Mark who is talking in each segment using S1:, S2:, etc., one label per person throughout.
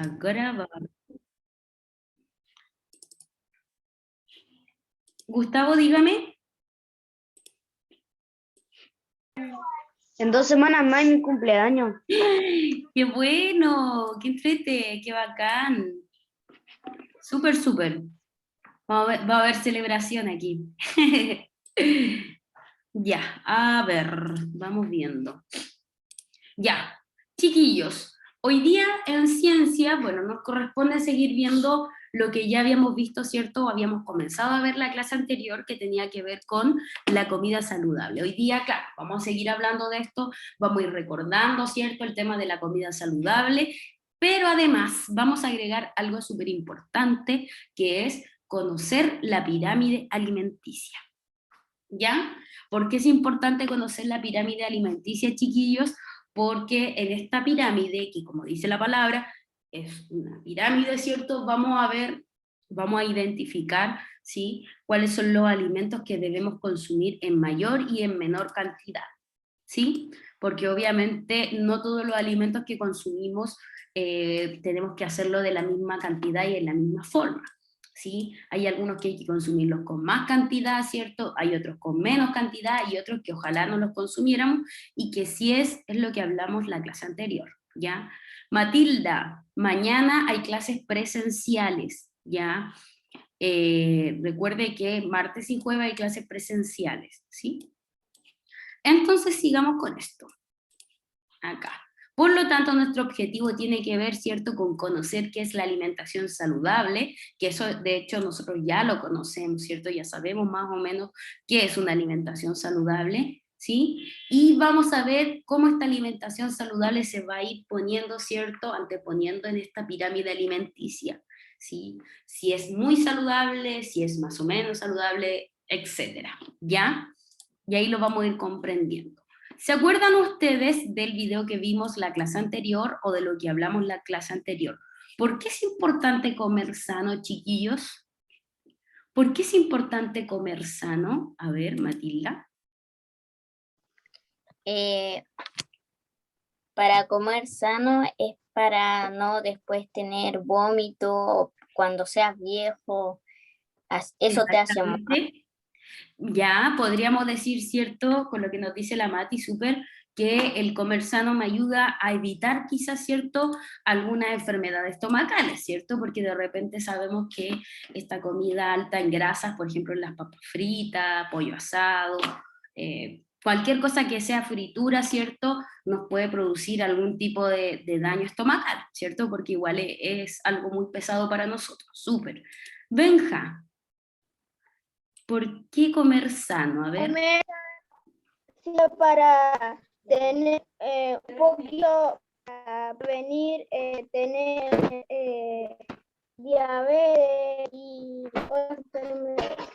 S1: a grabar. Gustavo, dígame.
S2: En 2 semanas más es mi cumpleaños.
S1: ¡Qué bueno! ¡Qué entrete! ¡Qué bacán! Súper, súper. Va a haber celebración aquí. Ya, a ver, vamos viendo. Ya, chiquillos, hoy día en ciencia, bueno, nos corresponde seguir viendo lo que ya habíamos visto, ¿cierto? Habíamos comenzado a ver la clase anterior que tenía que ver con la comida saludable. Hoy día, claro, vamos a seguir hablando de esto, vamos a ir recordando, ¿cierto? El tema de la comida saludable, pero además vamos a agregar algo súper importante, que es conocer la pirámide alimenticia. ¿Ya? ¿Por qué es importante conocer la pirámide alimenticia, chiquillos? Porque en esta pirámide, que como dice la palabra, es una pirámide, ¿cierto? Vamos a ver, vamos a identificar, ¿sí? Cuáles son los alimentos que debemos consumir en mayor y en menor cantidad, ¿sí? Porque obviamente no todos los alimentos que consumimos tenemos que hacerlo de la misma cantidad y en la misma forma. ¿Sí? Hay algunos que hay que consumirlos con más cantidad, ¿cierto? Hay otros con menos cantidad y otros que ojalá no los consumiéramos y que sí es lo que hablamos la clase anterior, ¿ya? Matilda, mañana hay clases presenciales, ¿ya? Recuerde que martes y jueves hay clases presenciales, ¿sí? Entonces sigamos con esto, acá. Por lo tanto, nuestro objetivo tiene que ver, ¿cierto?, con conocer qué es la alimentación saludable, que eso de hecho nosotros ya lo conocemos, ¿cierto? Ya sabemos más o menos qué es una alimentación saludable, ¿sí? Y vamos a ver cómo esta alimentación saludable se va a ir poniendo, ¿cierto?, anteponiendo en esta pirámide alimenticia, ¿sí? Si es muy saludable, si es más o menos saludable, etcétera, ¿ya? Y ahí lo vamos a ir comprendiendo. ¿Se acuerdan ustedes del video que vimos la clase anterior o de lo que hablamos la clase anterior? ¿Por qué es importante comer sano, chiquillos? ¿Por qué es importante comer sano? A ver, Matilda.
S2: Para comer sano es para no después tener vómito cuando seas viejo. Eso te hace mal.
S1: Ya, podríamos decir, ¿cierto? Con lo que nos dice la Mati, súper, que el comer sano me ayuda a evitar quizás, ¿cierto?, algunas enfermedades estomacales, ¿cierto? Porque de repente sabemos que esta comida alta en grasas, por ejemplo, en las papas fritas, pollo asado, cualquier cosa que sea fritura, ¿cierto?, nos puede producir algún tipo de daño estomacal, ¿cierto? Porque igual es algo muy pesado para nosotros, súper. Benja, ¿por qué comer sano? A ver.
S3: Comer para tener un poquito, para prevenir tener diabetes y otras enfermedades.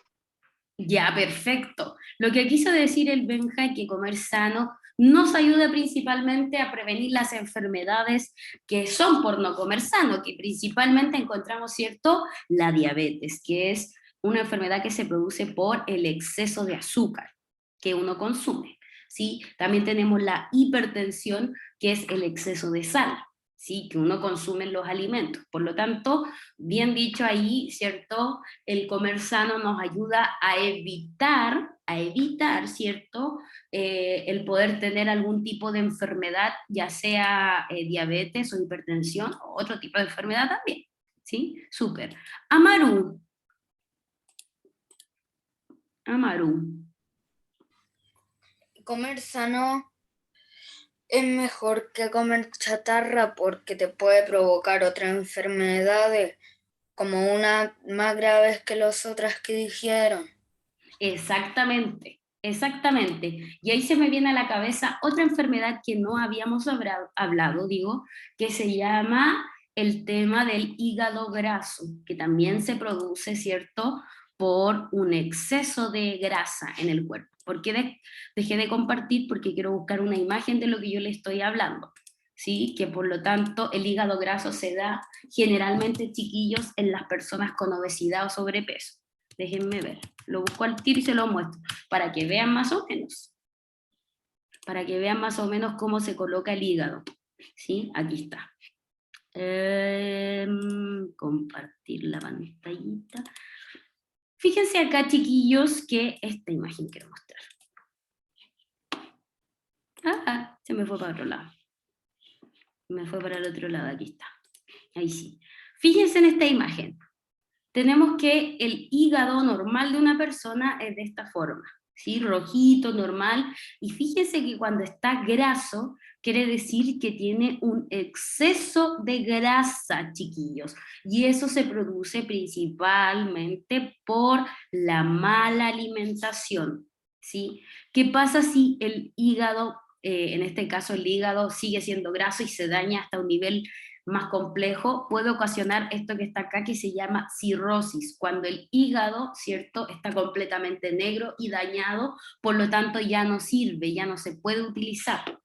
S1: Ya, perfecto. Lo que quiso decir el Benja es que comer sano nos ayuda principalmente a prevenir las enfermedades que son por no comer sano, que principalmente encontramos, ¿cierto?, la diabetes, que es una enfermedad que se produce por el exceso de azúcar que uno consume, ¿sí? También tenemos la hipertensión, que es el exceso de sal, ¿sí?, que uno consume en los alimentos. Por lo tanto, bien dicho ahí, ¿cierto?, el comer sano nos ayuda a evitar, ¿cierto?, el poder tener algún tipo de enfermedad, ya sea diabetes o hipertensión, o otro tipo de enfermedad también, ¿sí? Súper. Amaru.
S4: Comer sano es mejor que comer chatarra porque te puede provocar otras enfermedades como unas más graves que las otras que dijeron.
S1: Exactamente, exactamente. Y ahí se me viene a la cabeza otra enfermedad que no habíamos hablado, digo, que se llama el tema del hígado graso, que también se produce, ¿cierto?, por un exceso de grasa en el cuerpo. ¿Por qué dejé de compartir? Porque quiero buscar una imagen de lo que yo le estoy hablando, ¿sí? Que por lo tanto el hígado graso se da generalmente, chiquillos, en las personas con obesidad o sobrepeso. Déjenme ver, lo busco al tiro y se lo muestro, para que vean más o menos, cómo se coloca el hígado, ¿sí? Aquí está. compartir la pantallita. Fíjense acá, chiquillos, que esta imagen quiero mostrar. Se me fue para otro lado. Me fue para el otro lado, aquí está. Ahí sí. Fíjense en esta imagen. Tenemos que el hígado normal de una persona es de esta forma, ¿sí? Rojito, normal. Y fíjense que cuando está graso, quiere decir que tiene un exceso de grasa, chiquillos. Y eso se produce principalmente por la mala alimentación, ¿sí? ¿Qué pasa si el hígado, en este caso el hígado, sigue siendo graso y se daña hasta un nivel más complejo? Puede ocasionar esto que está acá, que se llama cirrosis, cuando el hígado, ¿cierto?, está completamente negro y dañado, por lo tanto ya no sirve, ya no se puede utilizar,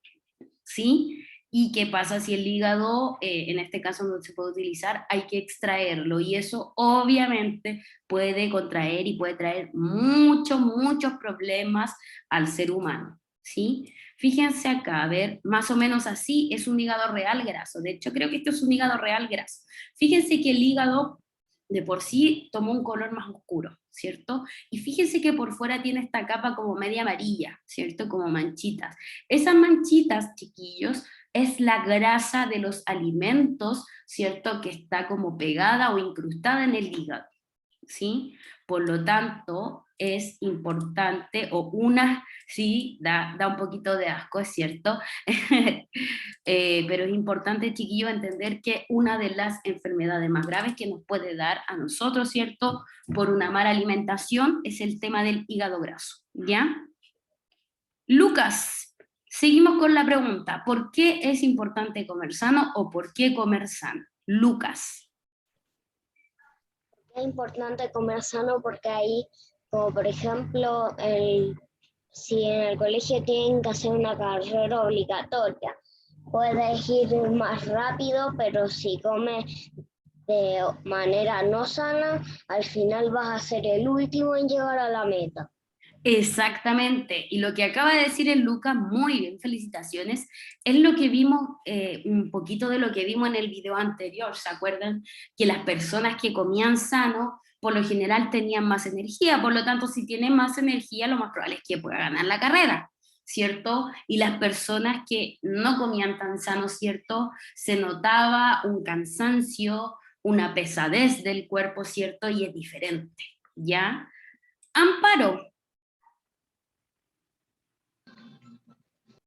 S1: ¿sí? ¿Y qué pasa si el hígado, en este caso no se puede utilizar? Hay que extraerlo, y eso obviamente puede contraer y puede traer muchos problemema al ser humano, ¿sí? Fíjense acá, a ver, más o menos así es un hígado real graso. De hecho, creo que esto es un hígado real graso. Fíjense que el hígado de por sí tomó un color más oscuro, ¿cierto? Y fíjense que por fuera tiene esta capa como media amarilla, ¿cierto? Como manchitas. Esas manchitas, chiquillos, es la grasa de los alimentos, ¿cierto? Que está como pegada o incrustada en el hígado, ¿sí? Por lo tanto, es importante, sí, da un poquito de asco, es cierto, pero es importante, chiquillos, entender que una de las enfermedades más graves que nos puede dar a nosotros, ¿cierto?, por una mala alimentación, es el tema del hígado graso, ¿ya? Lucas, seguimos con la pregunta, ¿por qué es importante comer sano o por qué comer sano? Lucas.
S3: Es importante comer sano porque ahí, como por ejemplo, si en el colegio tienen que hacer una carrera obligatoria, puedes ir más rápido, pero si comes de manera no sana, al final vas a ser el último en llegar a la meta.
S1: Exactamente, y lo que acaba de decir el Lucas, muy bien, felicitaciones, es lo que vimos, un poquito de lo que vimos en el video anterior. ¿Se acuerdan? Que las personas que comían sano, por lo general tenían más energía, por lo tanto, si tienen más energía, lo más probable es que pueda ganar la carrera, ¿cierto? Y las personas que no comían tan sano, ¿cierto?, se notaba un cansancio, una pesadez del cuerpo, ¿cierto? Y es diferente, ¿ya? Amparo.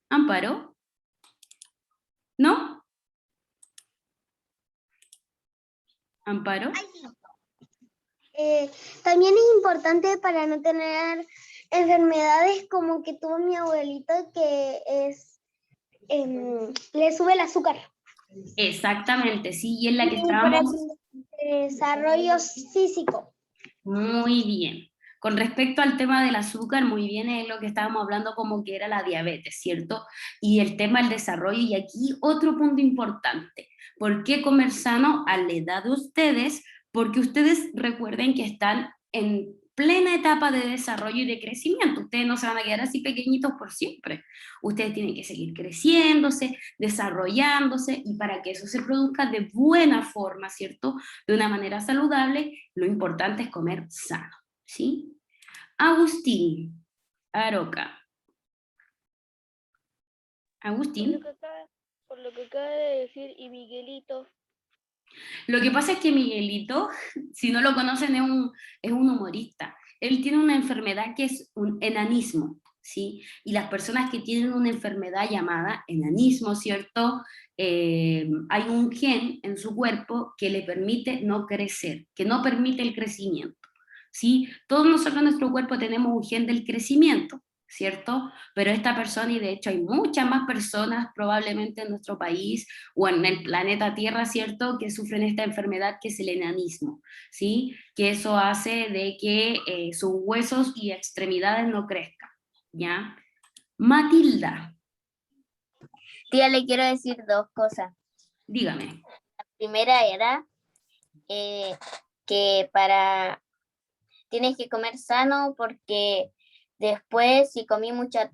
S1: Amparo, ¿no? Amparo.
S3: También es importante para no tener enfermedades como que tuvo mi abuelito, que es le sube el azúcar.
S1: Exactamente, sí, y es la que
S3: Y para
S1: estábamos.
S3: el desarrollo físico.
S1: Muy bien. Con respecto al tema del azúcar, muy bien, es lo que estábamos hablando como que era la diabetes, ¿cierto? Y el tema del desarrollo, y aquí otro punto importante. ¿Por qué comer sano a la edad de ustedes? Porque ustedes recuerden que están en plena etapa de desarrollo y de crecimiento. Ustedes no se van a quedar así pequeñitos por siempre. Ustedes tienen que seguir creciéndose, desarrollándose, y para que eso se produzca de buena forma, ¿cierto?, de una manera saludable, lo importante es comer sano, ¿sí? Agustín Aroca. Agustín.
S3: Por lo que acaba de decir, y Miguelito.
S1: Lo que pasa es que Miguelito, si no lo conocen, es un humorista. Él tiene una enfermedad que es un enanismo, ¿sí? Y las personas que tienen una enfermedad llamada enanismo, ¿cierto? Hay un gen en su cuerpo que le permite no crecer, que no permite el crecimiento, ¿sí? Todos nosotros en nuestro cuerpo tenemos un gen del crecimiento, ¿cierto? Pero esta persona, y de hecho hay muchas más personas probablemente en nuestro país o en el planeta Tierra, ¿cierto?, que sufren esta enfermedad que es el enanismo, ¿sí? Que eso hace de que sus huesos y extremidades no crezcan, ¿ya? Matilda.
S2: Tía, le quiero decir dos cosas.
S1: Dígame.
S2: La primera era que tienes que comer sano porque después si comí mucha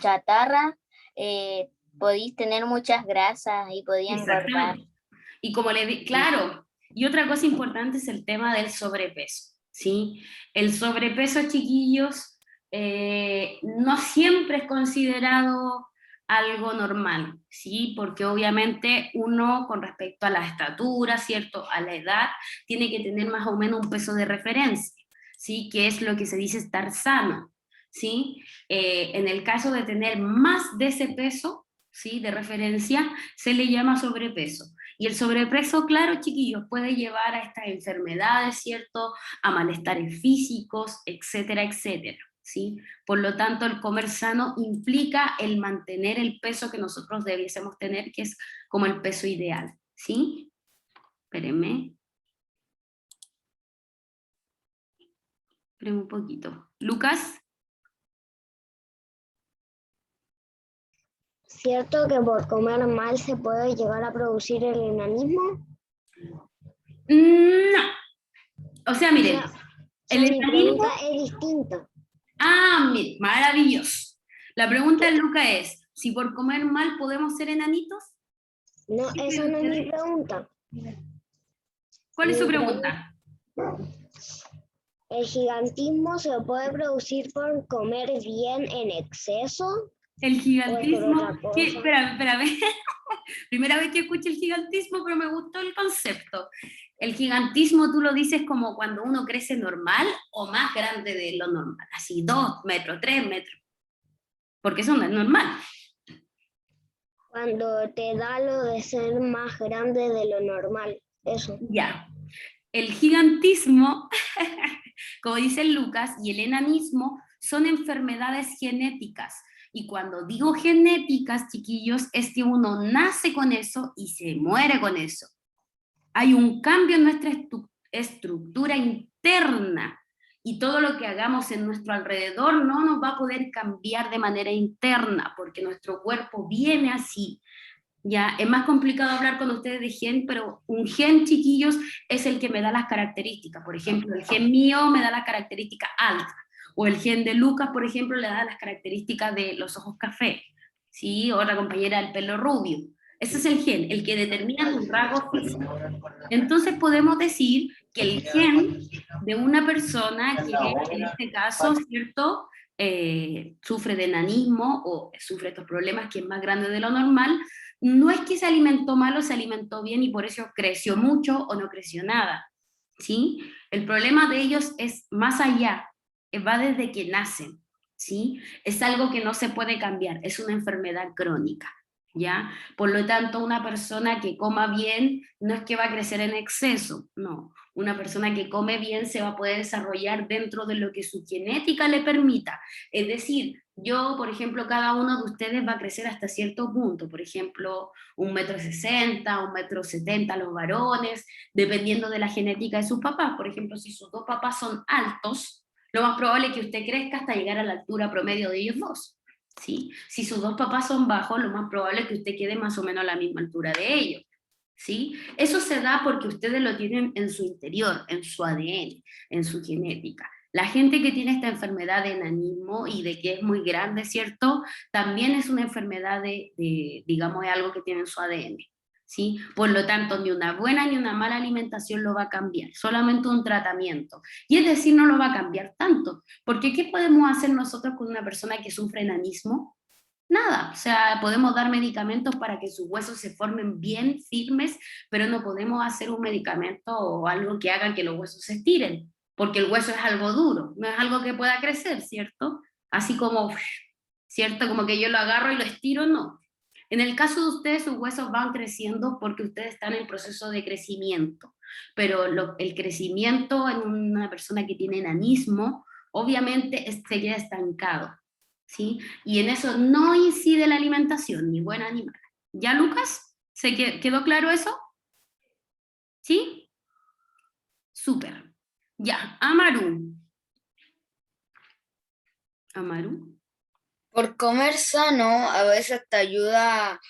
S2: chatarra, podéis tener muchas grasas y podía engordar.
S1: Y como le di, claro, Y otra cosa importante es el tema del sobrepeso, ¿sí? El sobrepeso, chiquillos, no siempre es considerado algo normal, ¿sí? Porque obviamente uno con respecto a la estatura, ¿cierto? A la edad, tiene que tener más o menos un peso de referencia, ¿sí? Que es lo que se dice estar sano, ¿sí? En el caso de tener más de ese peso, ¿sí? De referencia, se le llama sobrepeso. Y el sobrepeso, claro, chiquillos, puede llevar a estas enfermedades, ¿cierto? A malestares físicos, etcétera, etcétera, ¿sí? Por lo tanto, el comer sano implica el mantener el peso que nosotros debiésemos tener, que es como el peso ideal, ¿sí? Espérenme. Espérenme un poquito. Lucas.
S3: ¿Cierto que por comer mal se puede llegar a producir el enanismo?
S1: No. O sea,
S3: O
S1: miren,
S3: sea,
S1: el
S3: mi
S1: enanismo...
S3: pregunta es distinta.
S1: Ah, miren, maravilloso. La pregunta de Lucas es, si por comer mal podemos ser enanitos.
S3: No,
S1: ¿Qué
S3: esa
S1: creen
S3: no es mi
S1: ustedes?
S3: pregunta.
S1: ¿Cuál es su
S3: Mi pregunta,
S1: pregunta?
S3: ¿el gigantismo se puede producir por comer bien en exceso
S1: El
S3: o es por
S1: gigantismo,
S3: otra
S1: ¿qué?
S3: cosa?
S1: Espérame. Primera vez que escucho el gigantismo, pero me gustó el concepto. El gigantismo tú lo dices como cuando uno crece normal o más grande de lo normal, así 2 metros, 3 metros, porque eso no es normal.
S3: Cuando te da lo de ser más grande de lo normal, eso.
S1: Ya. El gigantismo, como dice Lucas, y el enanismo son enfermedades genéticas. Y cuando digo genéticas, chiquillos, es que uno nace con eso y se muere con eso. Hay un cambio en nuestra estructura interna y todo lo que hagamos en nuestro alrededor no nos va a poder cambiar de manera interna porque nuestro cuerpo viene así. Ya, es más complicado hablar con ustedes de gen, pero un gen, chiquillos, es el que me da las características. Por ejemplo, el gen mío me da las características altas, o el gen de Lucas, por ejemplo, le da las características de los ojos café, ¿sí? O la compañera del pelo rubio. Ese es el gen, el que determina un rasgo físico. Entonces podemos decir que el gen de una persona que en este caso, ¿cierto? Sufre de enanismo o sufre estos problemas que es más grande de lo normal, no es que se alimentó mal o se alimentó bien y por eso creció mucho o no creció nada, ¿sí? El problema de ellos es más allá, va desde que nacen, ¿sí? Es algo que no se puede cambiar, es una enfermedad crónica, ¿ya? Por lo tanto, una persona que coma bien no es que va a crecer en exceso, no. Una persona que come bien se va a poder desarrollar dentro de lo que su genética le permita. Es decir, yo, por ejemplo, cada uno de ustedes va a crecer hasta cierto punto, por ejemplo, 1,60 m, 1,70 m los varones, dependiendo de la genética de sus papás. Por ejemplo, si sus dos papás son altos, lo más probable es que usted crezca hasta llegar a la altura promedio de ellos dos. ¿Sí? Si sus dos papás son bajos, lo más probable es que usted quede más o menos a la misma altura de ellos. ¿Sí? Eso se da porque ustedes lo tienen en su interior, en su ADN, en su genética. La gente que tiene esta enfermedad de enanismo y de que es muy grande, ¿cierto? También es una enfermedad digamos, es algo que tiene en su ADN. ¿Sí? Por lo tanto, ni una buena ni una mala alimentación lo va a cambiar, solamente un tratamiento. Y es decir, no lo va a cambiar tanto, porque ¿qué podemos hacer nosotros con una persona que sufre enanismo? Nada, o sea, podemos dar medicamentos para que sus huesos se formen bien firmes, pero no podemos hacer un medicamento o algo que haga que los huesos se estiren, porque el hueso es algo duro, no es algo que pueda crecer, ¿cierto? Así como, ¿cierto? Como que yo lo agarro y lo estiro, no. En el caso de ustedes, sus huesos van creciendo porque ustedes están en proceso de crecimiento, pero el crecimiento en una persona que tiene enanismo, obviamente se queda estancado, ¿sí? Y en eso no incide la alimentación, ni buena ni mala. ¿Ya, Lucas? ¿Se quedó claro eso? ¿Sí? Súper. Ya, Amaru. Amaru.
S4: Por comer sano, a veces te ayuda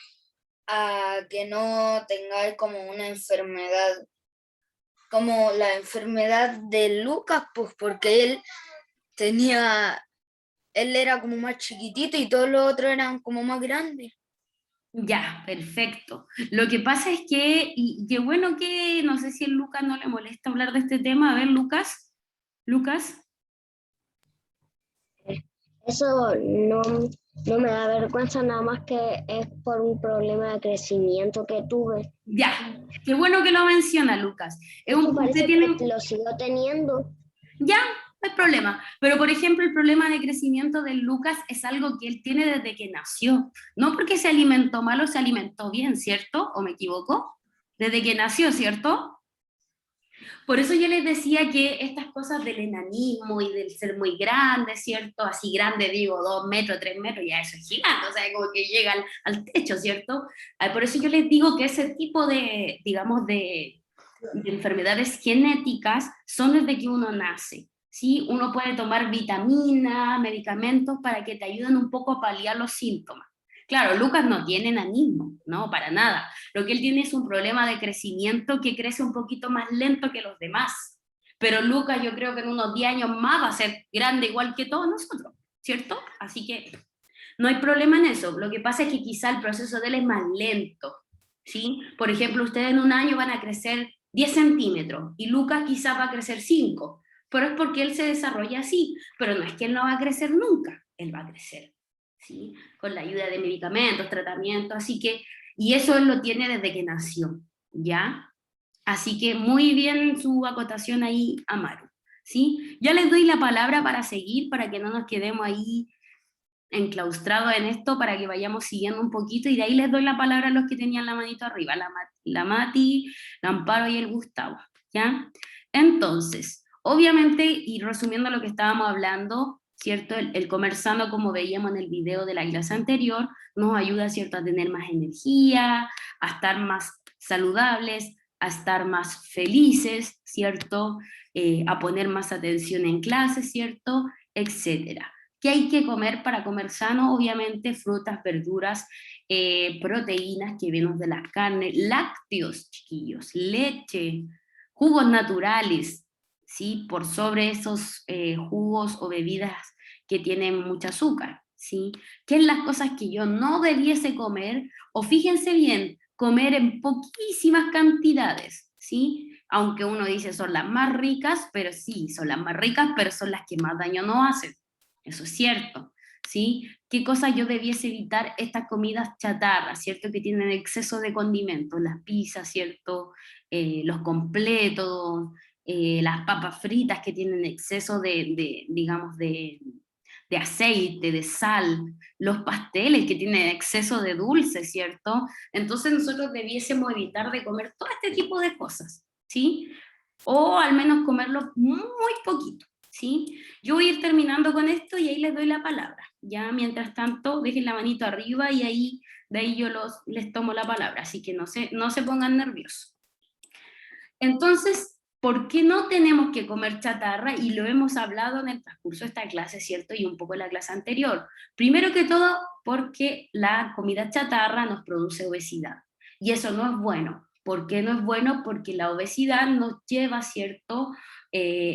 S4: a que no tengáis como una enfermedad, como la enfermedad de Lucas, pues porque él era como más chiquitito y todos los otros eran como más grandes.
S1: Ya, perfecto. Lo que pasa es que, y qué bueno que, no sé si a Lucas no le molesta hablar de este tema. A ver, Lucas, Lucas,
S3: Eso no me da vergüenza, nada más que es por un problema de crecimiento que tuve.
S1: ya, qué bueno que lo menciona, Lucas.
S3: De hecho,
S1: Usted
S3: parece
S1: tiene,
S3: que lo sigo teniendo.
S1: ya, no hay problema. Pero, por ejemplo, el problema de crecimiento de Lucas es algo que él tiene desde que nació. No porque se alimentó mal o se alimentó bien, ¿cierto? ¿O me equivoco? Desde que nació, ¿cierto? Por eso yo les decía que estas cosas del enanismo y del ser muy grande, ¿cierto? Así grande, digo, 2 metros, 3 metros, ya eso es gigante, o sea, como que llega al techo, ¿cierto? Por eso yo les digo que ese tipo de, digamos, de enfermedades genéticas son desde que uno nace, ¿sí? Uno puede tomar vitaminas, medicamentos para que te ayuden un poco a paliar los síntomas. Claro, Lucas no tiene enanismo, no, para nada. Lo que él tiene es un problema de crecimiento que crece un poquito más lento que los demás. Pero Lucas yo creo que en unos 10 años más va a ser grande igual que todos nosotros, ¿cierto? Así que no hay problema en eso. Lo que pasa es que quizá el proceso de él es más lento, ¿sí? Por ejemplo, ustedes en un año van a crecer 10 centímetros y Lucas quizá va a crecer 5, pero es porque él se desarrolla así. Pero no es que él no va a crecer nunca, él va a crecer, ¿sí? Con la ayuda de medicamentos, tratamientos, así que, y eso él lo tiene desde que nació, ¿ya? Así que muy bien su acotación ahí, Amaro, ¿sí? Ya les doy la palabra para seguir, para que no nos quedemos ahí enclaustrados en esto, para que vayamos siguiendo un poquito, y de ahí les doy la palabra a los que tenían la manito arriba, la Mati, la Amparo y el Gustavo, ¿ya? Entonces, obviamente, y resumiendo lo que estábamos hablando, ¿cierto? El comer sano, como veíamos en el video de la clase anterior, nos ayuda, ¿cierto?, a tener más energía, a estar más saludables, a estar más felices, ¿cierto? A poner más atención en clase, ¿cierto? Etcétera. ¿Qué hay que comer para comer sano? Obviamente frutas, verduras, proteínas que vienen de la carne, lácteos, chiquillos, leche, jugos naturales, ¿sí? Por sobre esos jugos o bebidas que tienen mucho azúcar, ¿sí? ¿Qué es las cosas que yo no debiese comer? O fíjense bien, comer en poquísimas cantidades, ¿sí? Aunque uno dice son las más ricas, pero sí, son las más ricas, pero son las que más daño no hacen. Eso es cierto, ¿sí? ¿Qué cosas yo debiese evitar? Estas comidas chatarras, ¿cierto? Que tienen exceso de condimentos, las pizzas, ¿cierto? Los completos, las papas fritas que tienen exceso digamos, de aceite, de sal, los pasteles que tienen exceso de dulce, ¿cierto? Entonces nosotros debiésemos evitar de comer todo este tipo de cosas, ¿sí? O al menos comerlo muy poquito, ¿sí? Yo voy a ir terminando con esto y ahí les doy la palabra. Ya, mientras tanto, dejen la manito arriba y ahí, de ahí yo les tomo la palabra, así que no se pongan nerviosos. Entonces, ¿por qué no tenemos que comer chatarra? Y lo hemos hablado en el transcurso de esta clase, ¿cierto? Y un poco en la clase anterior. Primero que todo, porque la comida chatarra nos produce obesidad. Y eso no es bueno. ¿Por qué no es bueno? Porque la obesidad nos lleva, ¿cierto?,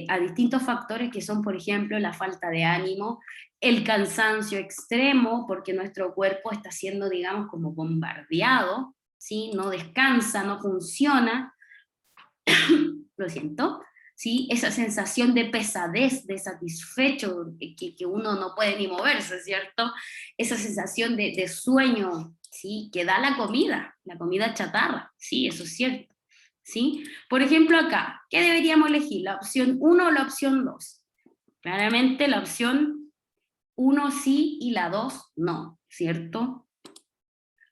S1: a distintos factores que son, por ejemplo, la falta de ánimo, el cansancio extremo, porque nuestro cuerpo está siendo, digamos, como bombardeado, ¿sí? No descansa, no funciona, lo siento, ¿sí? Esa sensación de pesadez, de satisfecho, que uno no puede ni moverse, ¿cierto? Esa sensación de sueño, ¿sí? Que da la comida chatarra, sí, eso es cierto, ¿sí? Por ejemplo acá, ¿qué deberíamos elegir? ¿La opción 1 o la opción 2? Claramente la opción 1 sí y la 2 no, ¿cierto?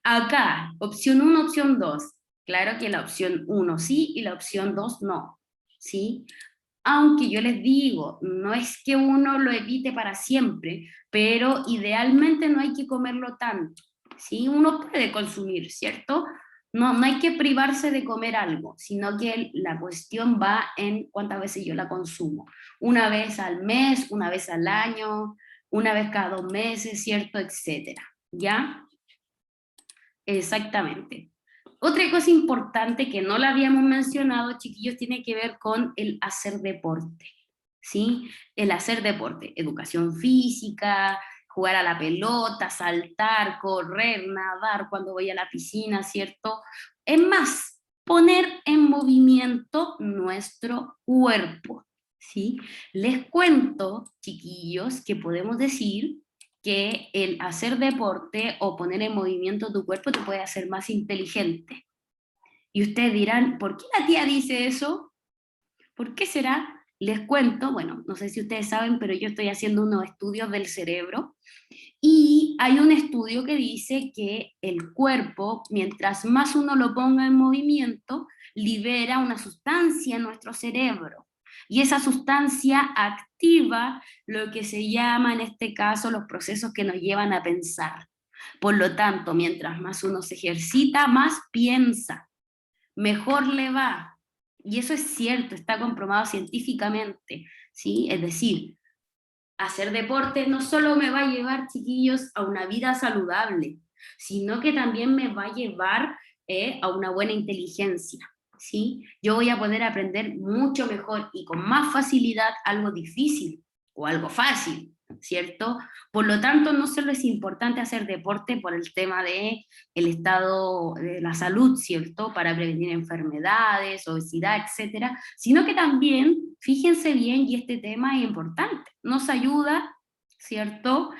S1: Acá, opción 1, opción 2. Claro que la opción 1 sí y la opción 2 no, ¿sí? Aunque yo les digo, no es que uno lo evite para siempre, pero idealmente no hay que comerlo tanto, ¿sí? Uno puede consumir, ¿cierto? No hay que privarse de comer algo, sino que la cuestión va en cuántas veces yo la consumo. Una vez al mes, una vez al año, una vez cada 2 meses, ¿cierto? Etcétera, ¿ya? Exactamente. Otra cosa importante que no la habíamos mencionado, chiquillos, tiene que ver con el hacer deporte, ¿sí? El hacer deporte, educación física, jugar a la pelota, saltar, correr, nadar cuando voy a la piscina, ¿cierto? Es más, poner en movimiento nuestro cuerpo, ¿sí? Les cuento, chiquillos, que podemos decir que el hacer deporte o poner en movimiento tu cuerpo te puede hacer más inteligente. Y ustedes dirán, ¿por qué la tía dice eso? ¿Por qué será? Les cuento, bueno, no sé si ustedes saben, pero yo estoy haciendo unos estudios del cerebro y hay un estudio que dice que el cuerpo, mientras más uno lo ponga en movimiento, libera una sustancia en nuestro cerebro. Y esa sustancia activa lo que se llama en este caso los procesos que nos llevan a pensar. Por lo tanto, mientras más uno se ejercita, más piensa, mejor le va. Y eso es cierto, está comprobado científicamente, ¿sí? Es decir, hacer deporte no solo me va a llevar, chiquillos, a una vida saludable, sino que también me va a llevar a una buena inteligencia, ¿sí? Yo voy a poder aprender mucho mejor y con más facilidad algo difícil o algo fácil, ¿cierto? Por lo tanto, no solo es importante hacer deporte por el tema de el estado de la salud, ¿cierto? Para prevenir enfermedades, obesidad, etcétera, sino que también, fíjense bien, y este tema es importante, nos ayuda, ¿cierto?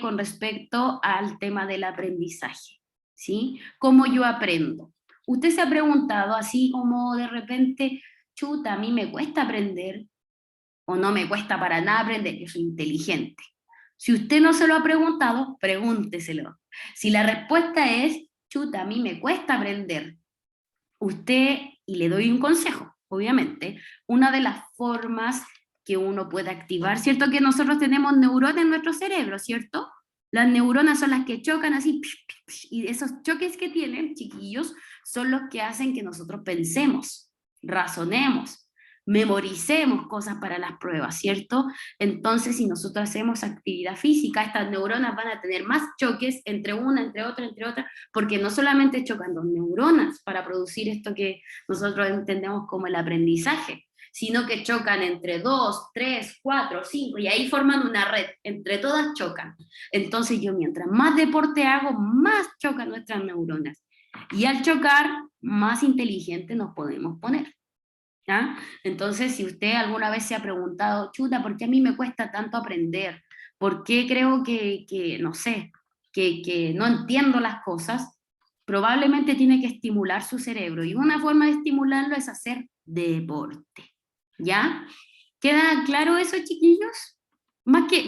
S1: Con respecto al tema del aprendizaje, ¿sí? ¿Cómo yo aprendo? Usted se ha preguntado así como de repente, chuta, a mí me cuesta aprender, o no me cuesta para nada aprender, yo soy inteligente. Si usted no se lo ha preguntado, pregúnteselo. Si la respuesta es, chuta, a mí me cuesta aprender, usted, y le doy un consejo, obviamente, una de las formas que uno puede activar, ¿cierto? Que nosotros tenemos neuronas en nuestro cerebro, ¿cierto? Las neuronas son las que chocan así, y esos choques que tienen, chiquillos, son los que hacen que nosotros pensemos, razonemos, memoricemos cosas para las pruebas, ¿cierto? Entonces, si nosotros hacemos actividad física, estas neuronas van a tener más choques entre una, entre otra, porque no solamente chocan dos neuronas para producir esto que nosotros entendemos como el aprendizaje, sino que chocan entre 2, 3, 4, 5, y ahí forman una red, entre todas chocan. Entonces yo mientras más deporte hago, más chocan nuestras neuronas. Y al chocar, más inteligente nos podemos poner. ¿Ya? Entonces, si usted alguna vez se ha preguntado, chuta, ¿por qué a mí me cuesta tanto aprender? ¿Por qué creo que no sé, que no entiendo las cosas? Probablemente tiene que estimular su cerebro, y una forma de estimularlo es hacer deporte. ¿Ya? ¿Queda claro eso, chiquillos? Más que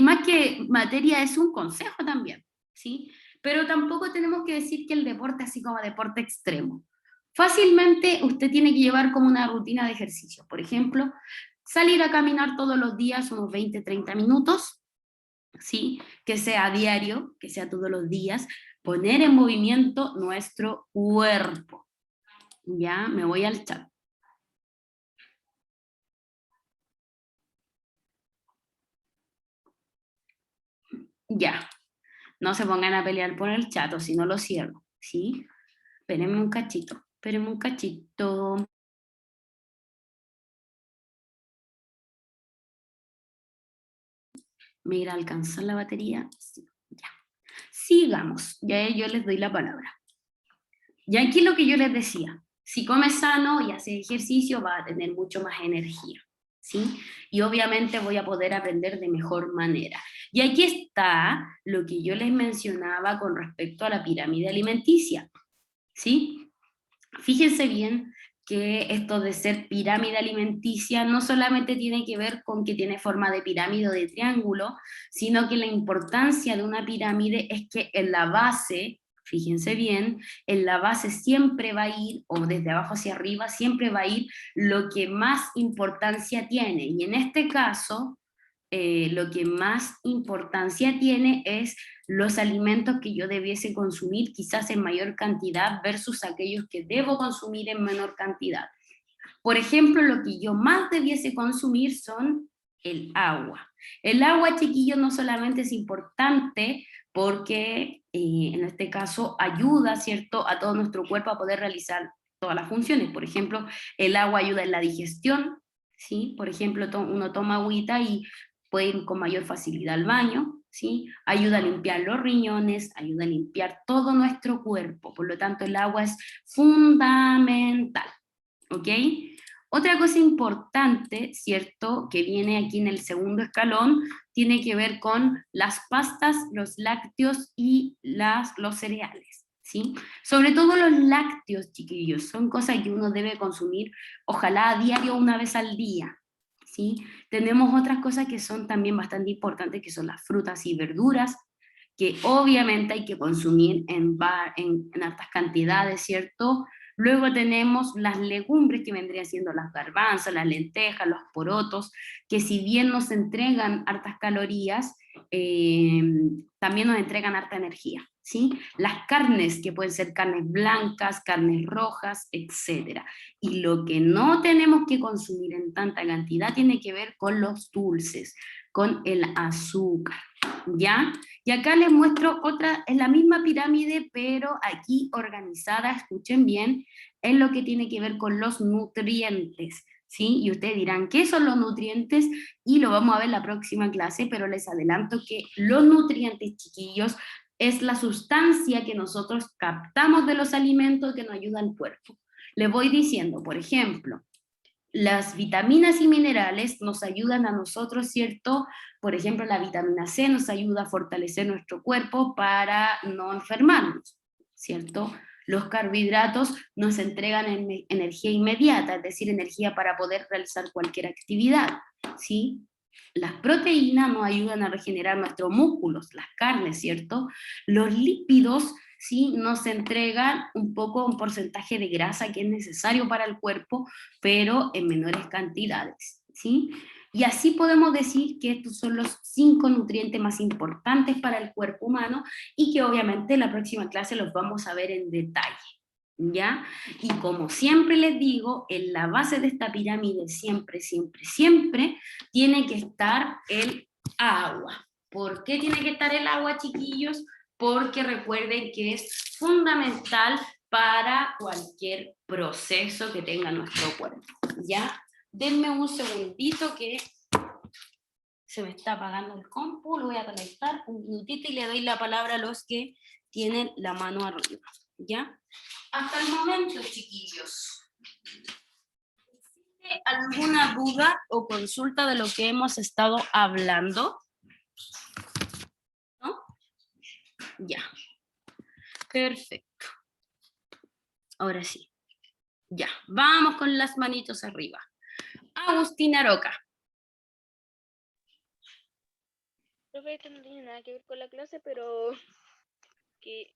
S1: materia es un consejo también, ¿sí? Pero tampoco tenemos que decir que el deporte así como deporte extremo. Fácilmente usted tiene que llevar como una rutina de ejercicio. Por ejemplo, salir a caminar todos los días unos 20, 30 minutos, ¿sí? Que sea diario, que sea todos los días, poner en movimiento nuestro cuerpo. Ya, me voy al chat. Ya, no se pongan a pelear por el chat, o si no lo cierro, ¿sí? Espérenme un cachito, espérenme un cachito. ¿Me irá a alcanzar la batería? Sí, ya. Sigamos, ya yo les doy la palabra. Y aquí lo que yo les decía, si come sano y hace ejercicio va a tener mucho más energía, ¿sí? Y obviamente voy a poder aprender de mejor manera. Y aquí está lo que yo les mencionaba con respecto a la pirámide alimenticia, ¿sí? Fíjense bien que esto de ser pirámide alimenticia no solamente tiene que ver con que tiene forma de pirámide o de triángulo, sino que la importancia de una pirámide es que en la base, fíjense bien, en la base siempre va a ir, o desde abajo hacia arriba, siempre va a ir lo que más importancia tiene. Y en este caso, lo que más importancia tiene es los alimentos que yo debiese consumir quizás en mayor cantidad versus aquellos que debo consumir en menor cantidad. Por ejemplo, lo que yo más debiese consumir son el agua. El agua, chiquillos, no solamente es importante porque en este caso ayuda, ¿cierto?, a todo nuestro cuerpo a poder realizar todas las funciones. Por ejemplo, el agua ayuda en la digestión, ¿sí? Por ejemplo, uno toma agüita y puede ir con mayor facilidad al baño, ¿sí? Ayuda a limpiar los riñones, ayuda a limpiar todo nuestro cuerpo, por lo tanto el agua es fundamental, ¿ok? Otra cosa importante, ¿cierto?, que viene aquí en el segundo escalón, tiene que ver con las pastas, los lácteos y los cereales, ¿sí? Sobre todo los lácteos, chiquillos, son cosas que uno debe consumir, ojalá a diario, una vez al día, ¿sí? Tenemos otras cosas que son también bastante importantes, que son las frutas y verduras, que obviamente hay que consumir en altas cantidades, ¿cierto? Luego tenemos las legumbres, que vendrían siendo las garbanzas, las lentejas, los porotos, que si bien nos entregan hartas calorías, también nos entregan harta energía, ¿sí? Las carnes, que pueden ser carnes blancas, carnes rojas, etc. Y lo que no tenemos que consumir en tanta cantidad tiene que ver con los dulces, con el azúcar, ¿ya? Y acá les muestro otra, es la misma pirámide, pero aquí organizada, escuchen bien, en lo que tiene que ver con los nutrientes, ¿sí? Y ustedes dirán, ¿qué son los nutrientes? Y lo vamos a ver en la próxima clase, pero les adelanto que los nutrientes, chiquillos, es la sustancia que nosotros captamos de los alimentos que nos ayuda al cuerpo. Les voy diciendo, por ejemplo, las vitaminas y minerales nos ayudan a nosotros, ¿cierto? Por ejemplo, la vitamina C nos ayuda a fortalecer nuestro cuerpo para no enfermarnos, ¿cierto? Los carbohidratos nos entregan energía inmediata, es decir, energía para poder realizar cualquier actividad, ¿sí? Las proteínas nos ayudan a regenerar nuestros músculos, las carnes, ¿cierto? Los lípidos, ¿sí?, nos entregan un poco un porcentaje de grasa que es necesario para el cuerpo, pero en menores cantidades, ¿sí? Y así podemos decir que estos son los 5 nutrientes más importantes para el cuerpo humano y que obviamente en la próxima clase los vamos a ver en detalle, ¿ya? Y como siempre les digo, en la base de esta pirámide siempre, siempre, siempre tiene que estar el agua. ¿Por qué tiene que estar el agua, chiquillos? Porque recuerden que es fundamental para cualquier proceso que tenga nuestro cuerpo, ¿ya? Denme un segundito que se me está apagando el compu, lo voy a conectar un minutito y le doy la palabra a los que tienen la mano arriba, ¿ya? Hasta el momento, chiquillos, ¿existe alguna duda o consulta de lo que hemos estado hablando? ¿No? Ya. Perfecto. Ahora sí. Ya. Vamos con las manitos arriba. Agustina Roca.
S5: Profe, esto no tiene nada que ver con la clase, pero que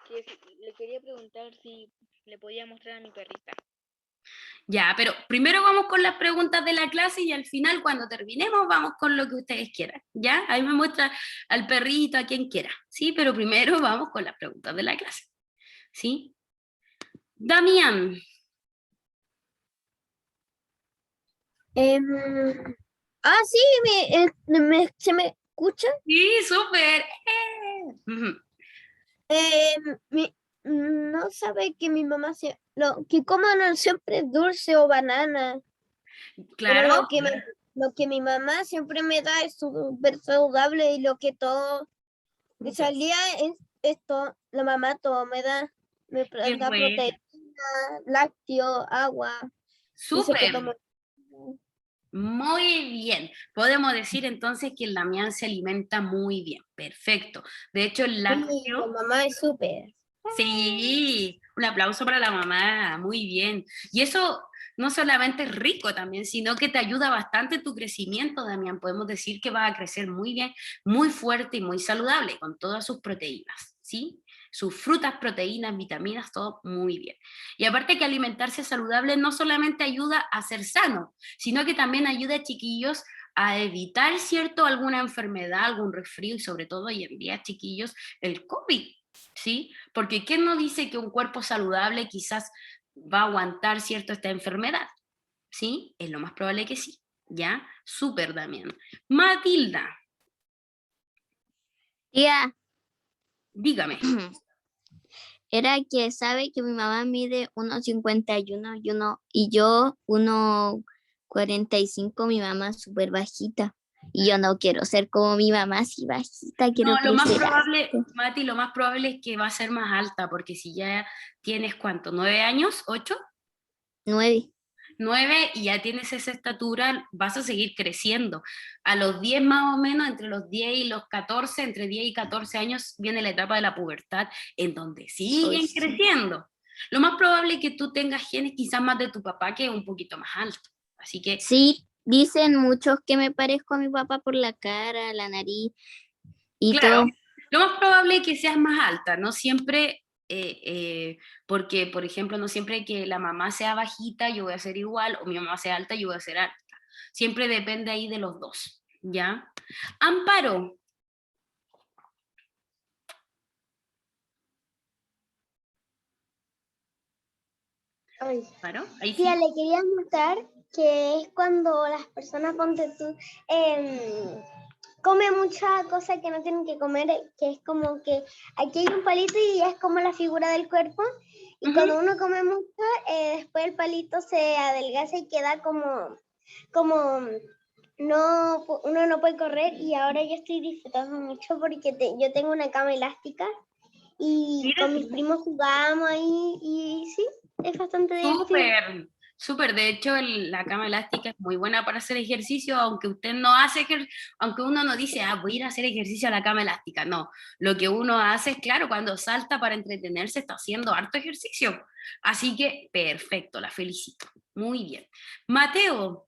S5: le quería preguntar si le podía mostrar a mi perrita.
S1: Ya, pero primero vamos con las preguntas de la clase y al final, cuando terminemos, vamos con lo que ustedes quieran, ¿ya? Ahí me muestra al perrito, a quien quiera, ¿sí? Pero primero vamos con las preguntas de la clase, ¿sí? Damián.
S2: Sí, ¿se me escucha?
S1: Sí, súper. Ujú.
S2: No sabe que mi mamá que coman siempre dulce o banana.
S1: Claro.
S2: Pero lo que mi mamá siempre me da es súper saludable y lo que todo me salía es esto, la mamá todo me da
S1: Qué
S2: da
S1: bueno.
S2: proteína, lácteo, agua. Dice que
S1: Súper.
S2: tomo.
S1: Muy bien. Podemos decir entonces que el Damián se alimenta muy bien. Perfecto. De hecho, el
S2: Sí,
S1: lácteo...
S2: la mamá es súper.
S1: Sí, un aplauso para la mamá, muy bien. Y eso no solamente es rico también, sino que te ayuda bastante en tu crecimiento, Damián. Podemos decir que vas a crecer muy bien, muy fuerte y muy saludable, con todas sus proteínas, ¿sí? Sus frutas, proteínas, vitaminas, todo muy bien. Y aparte que alimentarse saludable no solamente ayuda a ser sano, sino que también ayuda, chiquillos, a evitar, ¿cierto?, alguna enfermedad, algún resfrío y sobre todo hoy en día, chiquillos, el COVID. ¿Sí? Porque ¿quién no dice que un cuerpo saludable quizás va a aguantar, ¿cierto?, esta enfermedad? ¿Sí? Es lo más probable que sí. ¿Ya? Súper, Damián. Matilda,
S2: Tía,
S1: dígame.
S2: era que sabe que mi mamá mide 1,51 y yo 1,45, mi mamá es súper bajita. Y yo no quiero ser como mi mamá, así bajita, quiero
S1: No, lo más
S2: crecer
S1: probable,
S2: alto.
S1: Mati, lo más probable es que va a ser más alta, porque si ya tienes, ¿cuánto? ¿9 años? ¿8?
S2: 9.
S1: 9 y ya tienes esa estatura, vas a seguir creciendo. A los 10 más o menos, entre los 10 y los 14, entre 10 y 14 años, viene la etapa de la pubertad, en donde siguen
S2: Uy, sí.
S1: creciendo. Lo más probable es que tú tengas genes quizás más de tu papá, que es un poquito más alto. Así que,
S2: Sí, dicen muchos que me parezco a mi papá por la cara, la nariz y
S1: claro,
S2: todo.
S1: lo más probable es que seas más alta, no siempre, porque, por ejemplo, no siempre que la mamá sea bajita, yo voy a ser igual, o mi mamá sea alta, yo voy a ser alta. Siempre depende ahí de los dos, ¿ya? Amparo.
S3: Ay.
S1: Amparo, ahí sí.
S3: Tía, le quería mostrar que es cuando las personas, ponte tú, comen muchas cosas que no tienen que comer, que es como que aquí hay un palito y es como la figura del cuerpo, y cuando uno come mucho, después el palito se adelgaza y queda como no, uno no puede correr, y ahora yo estoy disfrutando mucho porque yo tengo una cama elástica y
S1: Mira,
S3: con mis primos jugamos ahí y sí, es bastante divertido.
S1: súper, súper. De hecho, la cama elástica es muy buena para hacer ejercicio, aunque usted no hace aunque uno no dice, voy a ir a hacer ejercicio a la cama elástica. No, lo que uno hace es, claro, cuando salta para entretenerse, está haciendo harto ejercicio. Así que, perfecto, la felicito. Muy bien. Mateo,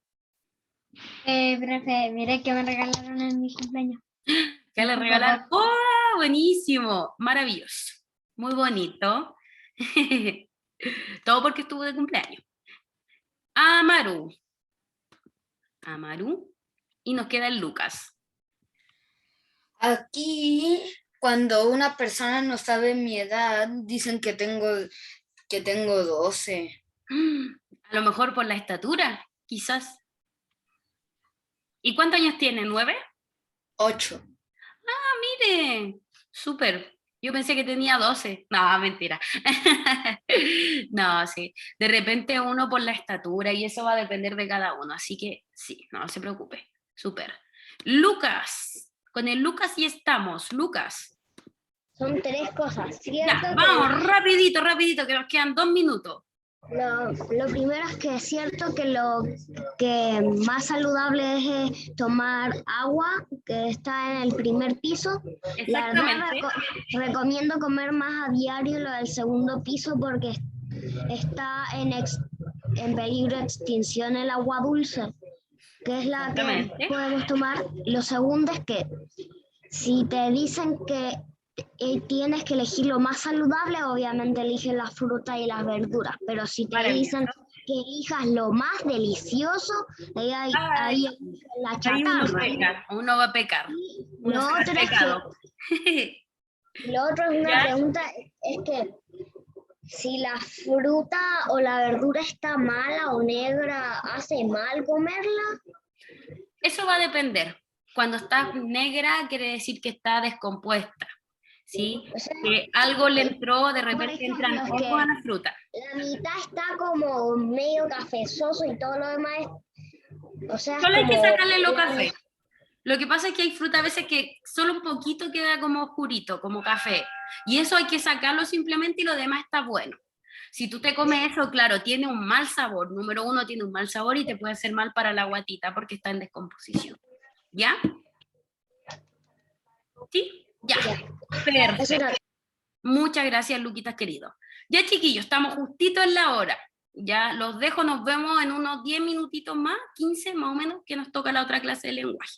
S3: Profe, mire que me regalaron en mi cumpleaños.
S1: ¿qué le regalaron? ¡Oh, buenísimo! Maravilloso. Muy bonito. Todo porque estuvo de cumpleaños. Amaru. Amaru. Y nos queda el Lucas.
S4: Aquí, cuando una persona no sabe mi edad, dicen que tengo 12.
S1: A lo mejor por la estatura, quizás. ¿Y cuántos años tiene? ¿9?
S4: 8.
S1: Mire, súper. Yo pensé que tenía 12. No, mentira. No, sí. De repente uno por la estatura y eso va a depender de cada uno. Así que sí, no se preocupe. Súper. Lucas. Con el Lucas sí estamos. Lucas.
S3: Son 3 cosas,
S1: Ya,
S3: ¿cierto?
S1: vamos, rapidito, rapidito, que nos quedan 2 minutos.
S3: Lo primero es que es cierto que lo que más saludable es tomar agua, que está en el primer piso. La verdad,
S1: Exactamente.
S3: recomiendo comer más a diario lo del segundo piso porque está en peligro de extinción el agua dulce, que es la que
S1: Exactamente.
S3: podemos tomar. Lo segundo es que si te dicen que tienes que elegir lo más saludable, obviamente eliges las frutas y las verduras, pero si te dicen que elijas lo más delicioso, ahí
S1: Ay,
S3: eliges la
S1: ahí uno
S3: chatarra.
S1: peca, uno va a pecar. Uno
S3: Lo
S1: se va
S3: otro
S1: al
S3: es
S1: pecado.
S3: Lo otro es una
S1: ¿Ya?
S3: pregunta, es que si la fruta o la verdura está mala o negra, ¿hace mal comerla?
S1: Eso va a depender. Cuando está negra quiere decir que está descompuesta, ¿sí?
S3: O sea,
S1: Que algo le entró, de
S3: por
S1: repente
S3: ejemplo,
S1: entran
S3: es
S1: hongos
S3: que
S1: a la fruta.
S3: la mitad está como medio cafezoso y todo lo demás o sea, es
S1: Solo hay que
S3: como
S1: sacarle lo café. Lo que pasa es que hay fruta a veces que solo un poquito queda como oscurito, como café. Y eso hay que sacarlo simplemente y lo demás está bueno. Si tú te comes eso, claro, tiene un mal sabor. Número 1, tiene un mal sabor y te puede hacer mal para la guatita porque está en descomposición. ¿Ya? ¿Sí? Ya. Perfecto. Muchas gracias, Luquitas querido. Ya, chiquillos, estamos justito en la hora. Ya los dejo, nos vemos en unos 10 minutitos más, 15 más o menos, que nos toca la otra clase de lenguaje.